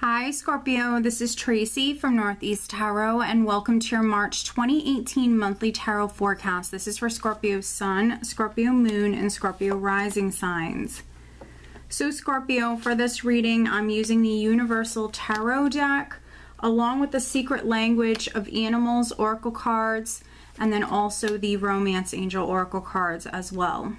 Hi Scorpio, this is Tracy from Northeast Tarot and welcome to your March 2018 monthly tarot forecast. This is for Scorpio Sun, Scorpio Moon, and Scorpio Rising signs. So Scorpio, for this reading I'm using the Universal Tarot deck along with the Secret Language of Animals Oracle cards and then also the Romance Angel Oracle cards as well.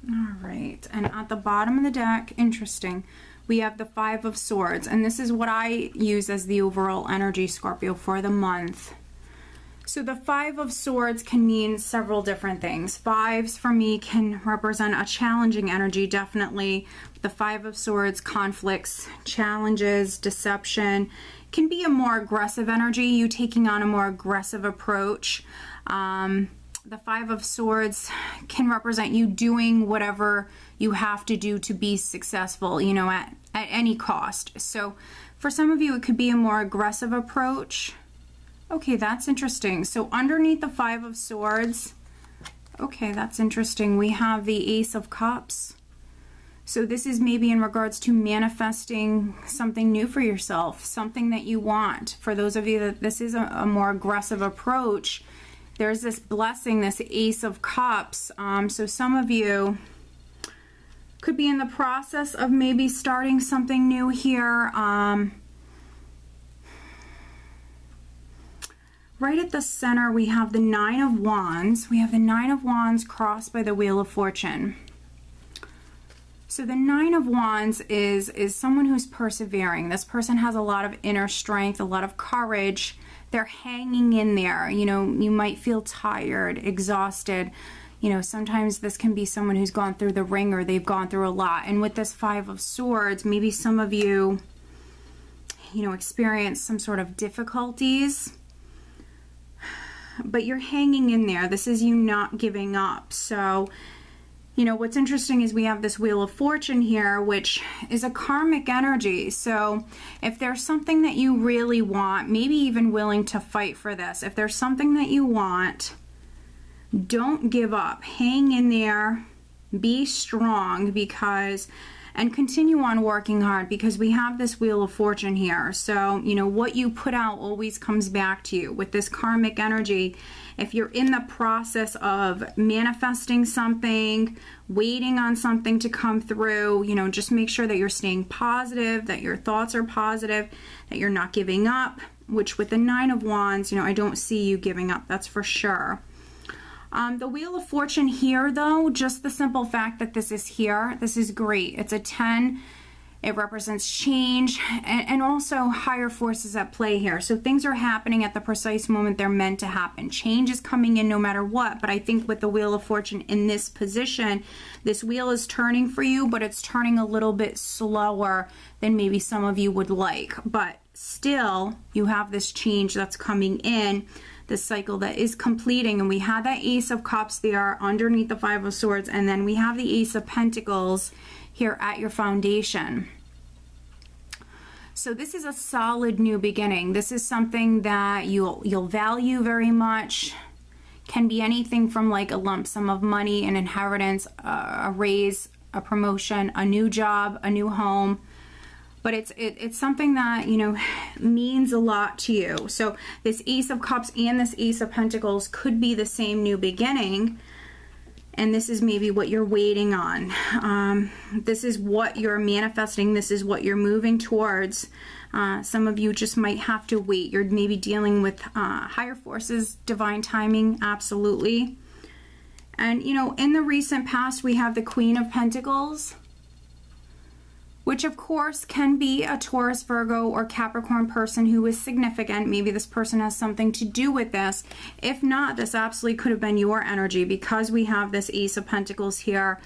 Alright, and at the bottom of the deck, interesting, we have the Five of Swords, and this is what I use as the overall energy, Scorpio, for the month. So the Five of Swords can mean several different things. Fives for me can represent a challenging energy, definitely. The Five of Swords, conflicts, challenges, deception, can be a more aggressive energy, you taking on a more aggressive approach. The Five of Swords can represent you doing whatever you have to do to be successful, you know, at any cost. So for some of you, it could be a more aggressive approach. Okay, that's interesting. So underneath the Five of Swords, okay, that's interesting. We have the Ace of Cups. So this is maybe in regards to manifesting something new for yourself, something that you want. For those of you that this is a more aggressive approach, there's this blessing, this Ace of Cups. So some of you could be in the process of maybe starting something new here. Right at the center, we have the Nine of Wands. We have the Nine of Wands crossed by the Wheel of Fortune. So the Nine of Wands is someone who's persevering. This person has a lot of inner strength, a lot of courage. They're hanging in there. You know, you might feel tired, exhausted. You know, sometimes this can be someone who's gone through the ringer. They've gone through a lot. And with this Five of Swords, maybe some of you, you know, experience some sort of difficulties. But you're hanging in there. This is you not giving up. So, you know, what's interesting is we have this Wheel of Fortune here, which is a karmic energy. So if there's something that you really want, maybe even willing to fight for this, if there's something that you want, don't give up. Hang in there. Be strong and continue on working hard because we have this Wheel of Fortune here. So, you know, what you put out always comes back to you. With this karmic energy, if you're in the process of manifesting something, waiting on something to come through, you know, just make sure that you're staying positive, that your thoughts are positive, that you're not giving up, which with the Nine of Wands, you know, I don't see you giving up, that's for sure. The Wheel of Fortune here, though, just the simple fact that this is here, this is great. It's a 10. It represents change and also higher forces at play here. So things are happening at the precise moment they're meant to happen. Change is coming in no matter what, but I think with the Wheel of Fortune in this position, this wheel is turning for you, but it's turning a little bit slower than maybe some of you would like. But still, you have this change that's coming in, this cycle that is completing, and we have that Ace of Cups there underneath the Five of Swords, and then we have the Ace of Pentacles here at your foundation. So this is a solid new beginning. This is something that you'll value very much. Can be anything from like a lump sum of money, an inheritance, a raise, a promotion, a new job, a new home. But it's something that, you know, means a lot to you. So this Ace of Cups and this Ace of Pentacles could be the same new beginning. And this is maybe what you're waiting on. This is what you're manifesting. This is what you're moving towards. Some of you just might have to wait. You're maybe dealing with higher forces, divine timing, absolutely. And, you know, in the recent past, we have the Queen of Pentacles, which of course can be a Taurus, Virgo, or Capricorn person who is significant. Maybe this person has something to do with this. If not, this absolutely could have been your energy because we have this Ace of Pentacles here.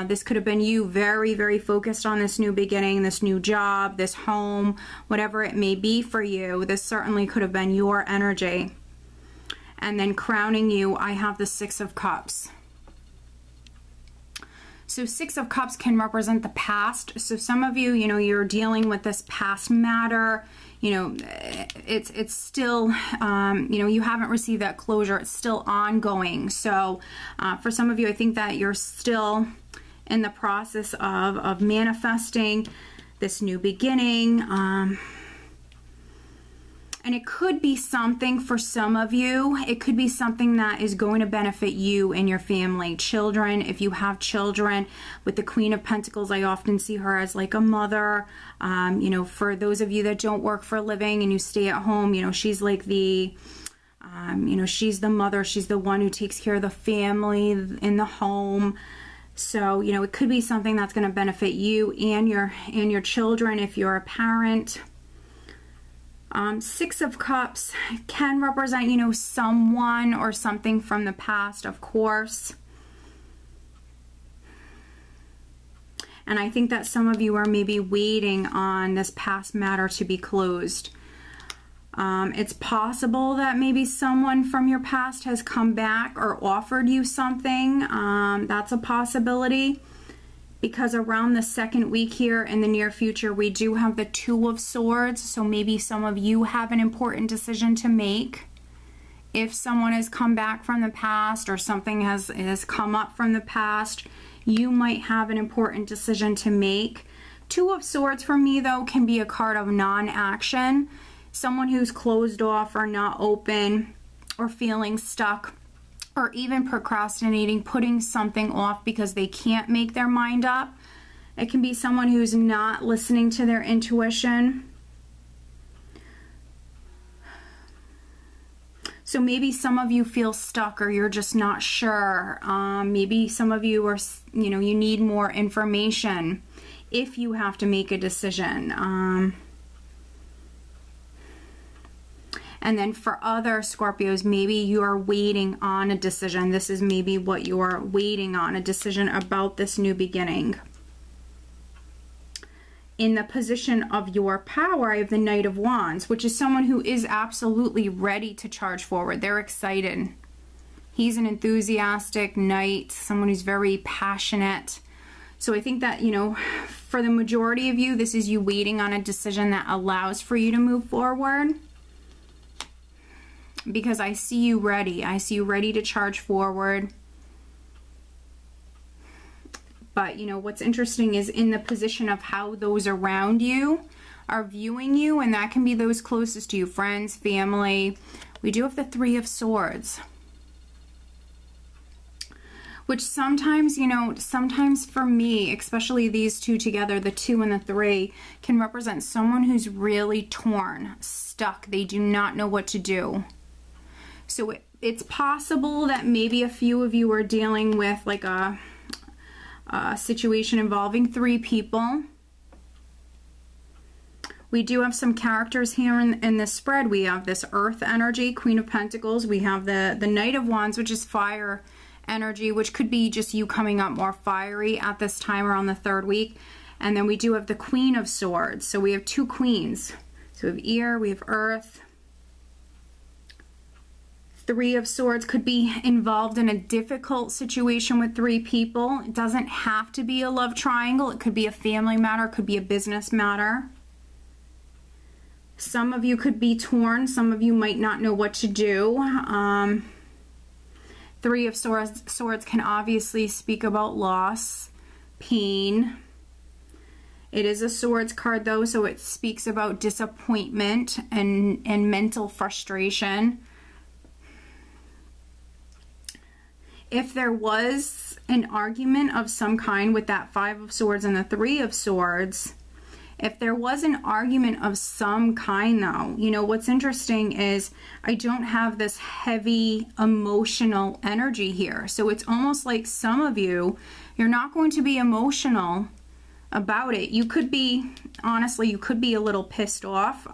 This could have been you very, very focused on this new beginning, this new job, this home, whatever it may be for you. This certainly could have been your energy. And then crowning you, I have the Six of Cups. So Six of Cups can represent the past. So some of you, you know, you're dealing with this past matter. you know, it's still, you know, you haven't received that closure. It's still ongoing. So for some of you, I think that you're still in the process of manifesting this new beginning. And it could be something for some of you, it could be something that is going to benefit you and your family. Children, if you have children, with the Queen of Pentacles, I often see her as like a mother. You know, for those of you that don't work for a living and you stay at home, you know, she's like the, you know, she's the mother. She's the one who takes care of the family in the home. So, you know, it could be something that's going to benefit you and your children if you're a parent. Six of Cups can represent, you know, someone or something from the past, of course. And I think that some of you are maybe waiting on this past matter to be closed. It's possible that maybe someone from your past has come back or offered you something. That's a possibility. Because around the second week here in the near future, we do have the Two of Swords. So maybe some of you have an important decision to make. If someone has come back from the past or something has come up from the past, you might have an important decision to make. Two of Swords for me, though, can be a card of non-action. Someone who's closed off or not open or feeling stuck, or even procrastinating, putting something off because they can't make their mind up. It can be someone who's not listening to their intuition. So maybe some of you feel stuck or you're just not sure. Maybe some of you are, you know, you need more information if you have to make a decision. And then for other Scorpios, maybe you're waiting on a decision. This is maybe what you're waiting on, a decision about this new beginning. In the position of your power, I have the Knight of Wands, which is someone who is absolutely ready to charge forward. They're excited. He's an enthusiastic knight, someone who's very passionate. So I think that, you know, for the majority of you, this is you waiting on a decision that allows for you to move forward. Because I see you ready. I see you ready to charge forward. But, you know, what's interesting is in the position of how those around you are viewing you, and that can be those closest to you, friends, family. We do have the Three of Swords. Which sometimes, you know, sometimes for me, especially these two together, the 2 and the 3, can represent someone who's really torn, stuck. They do not know what to do. So it's possible that maybe a few of you are dealing with like a situation involving 3 people. We do have some characters here in this spread. We have this Earth energy, Queen of Pentacles. We have the Knight of Wands, which is fire energy, which could be just you coming up more fiery at this time around the 3rd week. And then we do have the Queen of Swords. So we have 2 queens. So we have air, we have earth. 3 of Swords could be involved in a difficult situation with 3 people. It doesn't have to be a love triangle. It could be a family matter. It could be a business matter. Some of you could be torn. Some of you might not know what to do. 3 of Swords can obviously speak about loss, pain. It is a Swords card though, so it speaks about disappointment and mental frustration. If there was an argument of some kind with that 5 of Swords and the 3 of Swords, if there was an argument of some kind though, you know, what's interesting is I don't have this heavy emotional energy here. So it's almost like some of you, you're not going to be emotional about it. You could be, honestly, you could be a little pissed off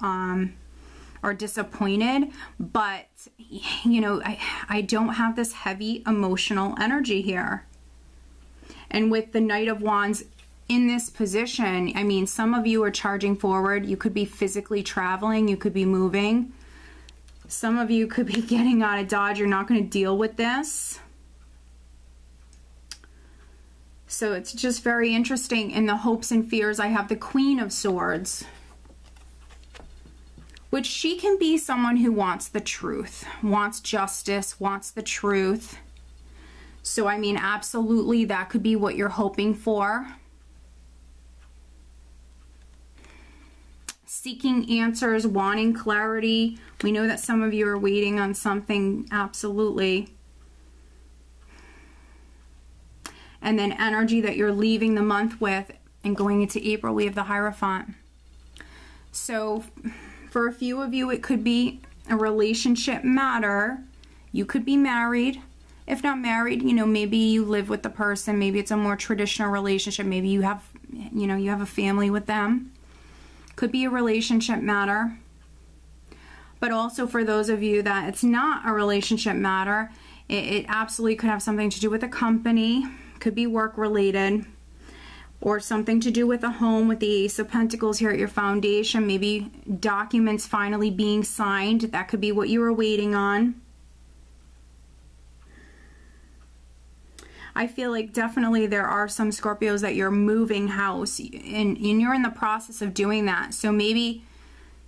or disappointed, but you know, I don't have this heavy emotional energy here. And with the Knight of Wands in this position, I mean, some of you are charging forward. You could be physically traveling. You could be moving. Some of you could be getting out of Dodge. You're not going to deal with this. So it's just very interesting. In the hopes and fears, I have the Queen of Swords. which she can be someone who wants the truth, wants justice, wants the truth. So, I mean, absolutely, that could be what you're hoping for. Seeking answers, wanting clarity. We know that some of you are waiting on something, absolutely. And then energy that you're leaving the month with and going into April, we have the Hierophant. So for a few of you, it could be a relationship matter. You could be married. If not married, you know, maybe you live with the person. Maybe it's a more traditional relationship. Maybe you have, you know, you have a family with them. Could be a relationship matter. But also for those of you that it's not a relationship matter, it absolutely could have something to do with a company. Could be work related. Or something to do with a home, with the Ace of Pentacles here at your foundation. Maybe documents finally being signed. That could be what you were waiting on. I feel like definitely there are some Scorpios that you're moving house and you're in the process of doing that. So maybe,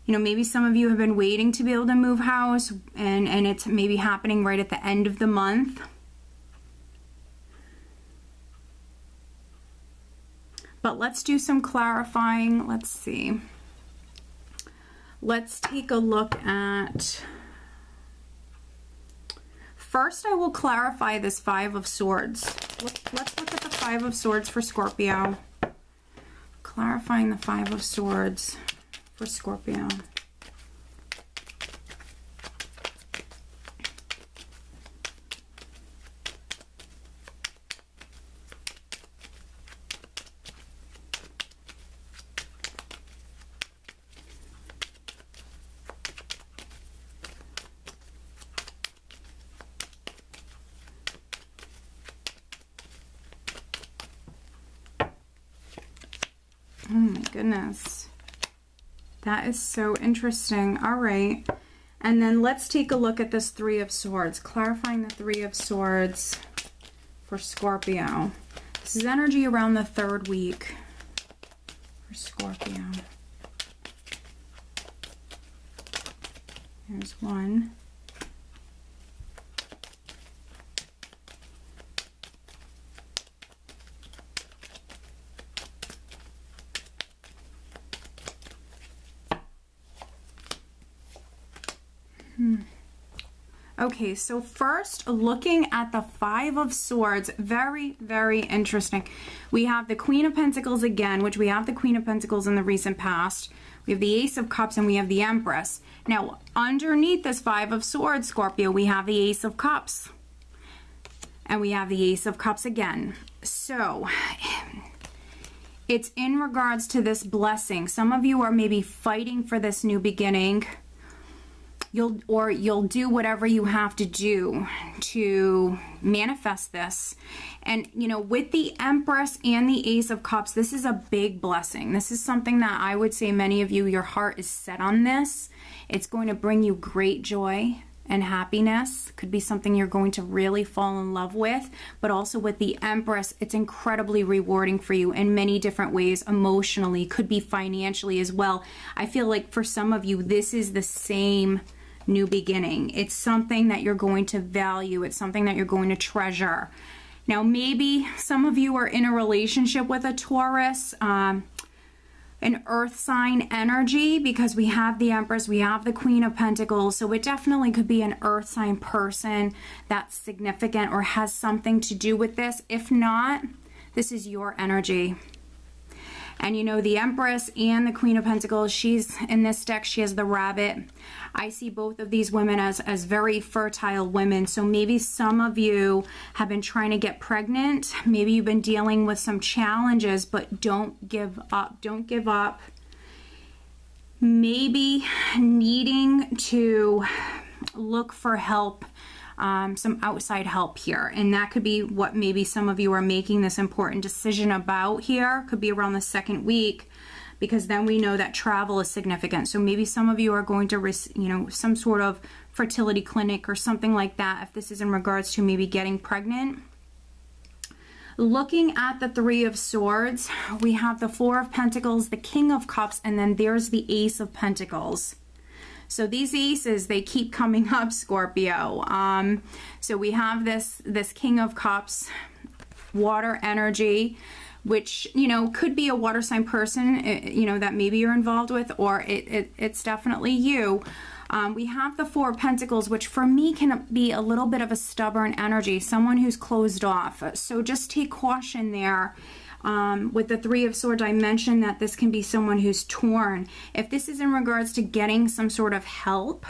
you know, maybe some of you have been waiting to be able to move house and it's maybe happening right at the end of the month. But let's do some clarifying. Let's see. Let's take a look at... First, I will clarify this Five of Swords. Let's look at the Five of Swords for Scorpio. Clarifying the Five of Swords for Scorpio. Oh my goodness. That is so interesting. All right. And then let's take a look at this Three of Swords. Clarifying the Three of Swords for Scorpio. This is energy around the third week for Scorpio. There's one. Okay, so first, looking at the Five of Swords, very, very interesting. We have the Queen of Pentacles again, which we have the Queen of Pentacles in the recent past. We have the Ace of Cups and we have the Empress. Now, underneath this Five of Swords, Scorpio, we have the Ace of Cups. And we have the Ace of Cups again. So, it's in regards to this blessing. Some of you are maybe fighting for this new beginning. You'll do whatever you have to do to manifest this. And, you know, with the Empress and the Ace of Cups, this is a big blessing. This is something that I would say many of you, your heart is set on this. It's going to bring you great joy and happiness. Could be something you're going to really fall in love with. But also with the Empress, it's incredibly rewarding for you in many different ways, emotionally, could be financially as well. I feel like for some of you, this is the same new beginning. It's something that you're going to value. It's something that you're going to treasure. Now, maybe some of you are in a relationship with a Taurus, an earth sign energy, because we have the Empress, we have the Queen of Pentacles. So it definitely could be an earth sign person that's significant or has something to do with this. If not, this is your energy. And you know, the Empress and the Queen of Pentacles, she's in this deck, she has the rabbit. I see both of these women as very fertile women. So maybe some of you have been trying to get pregnant. Maybe you've been dealing with some challenges, but don't give up. Don't give up. Maybe needing to look for help, some outside help here. And that could be what maybe some of you are making this important decision about here. Could be around the second week, because then we know that travel is significant. So maybe some of you are going to, you know, some sort of fertility clinic or something like that, if this is in regards to maybe getting pregnant. Looking at the Three of Swords, we have the Four of Pentacles, the King of Cups, and then there's the Ace of Pentacles. So these aces, they keep coming up, Scorpio. So we have this King of Cups, water energy, which, you know, could be a water sign person, you know, that maybe you're involved with, or it's definitely you. We have the Four of Pentacles, which for me can be a little bit of a stubborn energy, someone who's closed off. So just take caution there. With the Three of Swords, I mentioned that this can be someone who's torn. If this is in regards to getting some sort of help,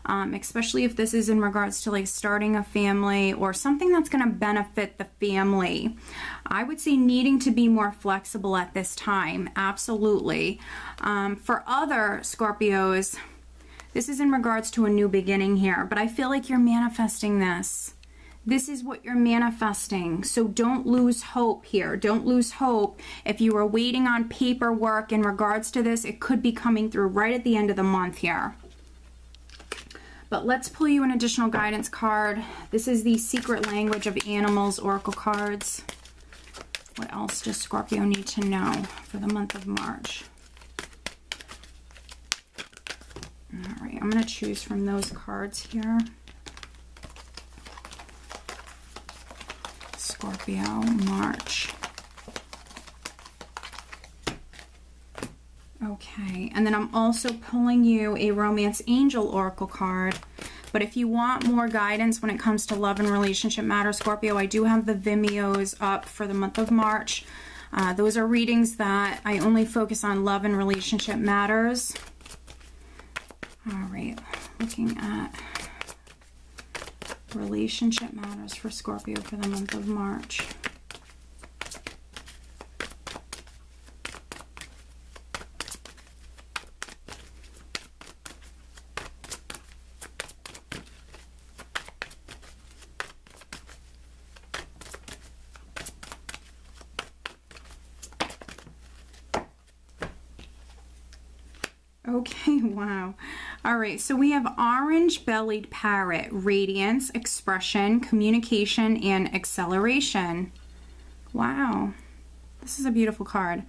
especially if this is in regards to like starting a family or something that's going to benefit the family, I would say needing to be more flexible at this time. Absolutely. For other Scorpios, this is in regards to a new beginning here, but I feel like you're manifesting this. This is what you're manifesting. So don't lose hope here. Don't lose hope. If you are waiting on paperwork in regards to this, it could be coming through right at the end of the month here. But let's pull you an additional guidance card. This is the Secret Language of Animals Oracle cards. What else does Scorpio need to know for the month of March? All right, I'm going to choose from those cards here. Scorpio, March. Okay, and then I'm also pulling you a Romance Angel Oracle card. But if you want more guidance when it comes to love and relationship matters, Scorpio, I do have the Vimeos up for the month of March. Those are readings that I only focus on love and relationship matters. All right, looking at relationship matters for Scorpio for the month of March. Okay, wow. All right, so we have Orange-Bellied Parrot, Radiance, Expression, Communication, and Acceleration. Wow, this is a beautiful card.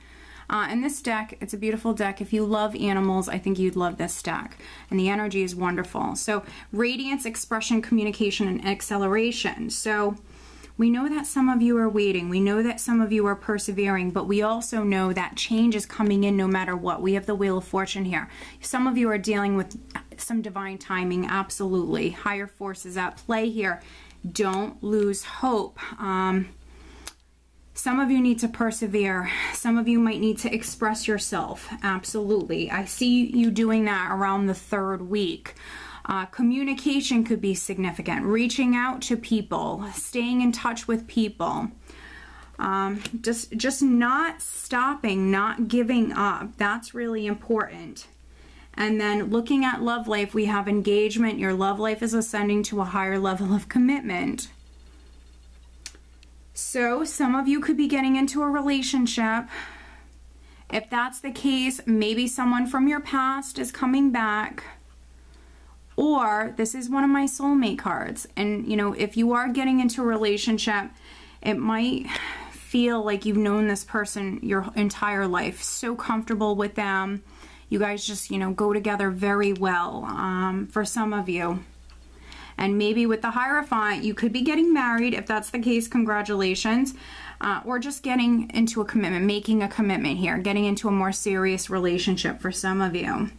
And this deck, it's a beautiful deck. If you love animals, I think you'd love this deck. And the energy is wonderful. So Radiance, Expression, Communication, and Acceleration. So we know that some of you are waiting. We know that some of you are persevering, but we also know that change is coming in no matter what. We have the Wheel of Fortune here. Some of you are dealing with some divine timing, absolutely. Higher forces at play here. Don't lose hope. Some of you need to persevere. Some of you might need to express yourself, absolutely. I see you doing that around the 3rd week. Communication could be significant. Reaching out to people, staying in touch with people, just not stopping, not giving up. That's really important. And then looking at love life, we have engagement. Your love life is ascending to a higher level of commitment. So some of you could be getting into a relationship. If that's the case, maybe someone from your past is coming back. Or this is one of my soulmate cards. And, you know, if you are getting into a relationship, it might feel like you've known this person your entire life. So comfortable with them. You guys just, you know, go together very well for some of you. And maybe with the Hierophant, you could be getting married. If that's the case, congratulations. Or just getting into a commitment, making a commitment here, getting into a more serious relationship for some of you.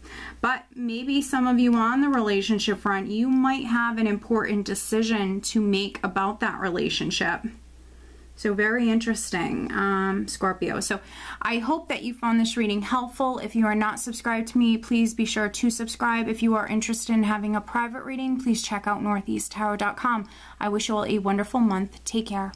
But maybe some of you on the relationship front, you might have an important decision to make about that relationship. So very interesting, Scorpio. So I hope that you found this reading helpful. If you are not subscribed to me, please be sure to subscribe. If you are interested in having a private reading, please check out northeasttarot.com. I wish you all a wonderful month. Take care.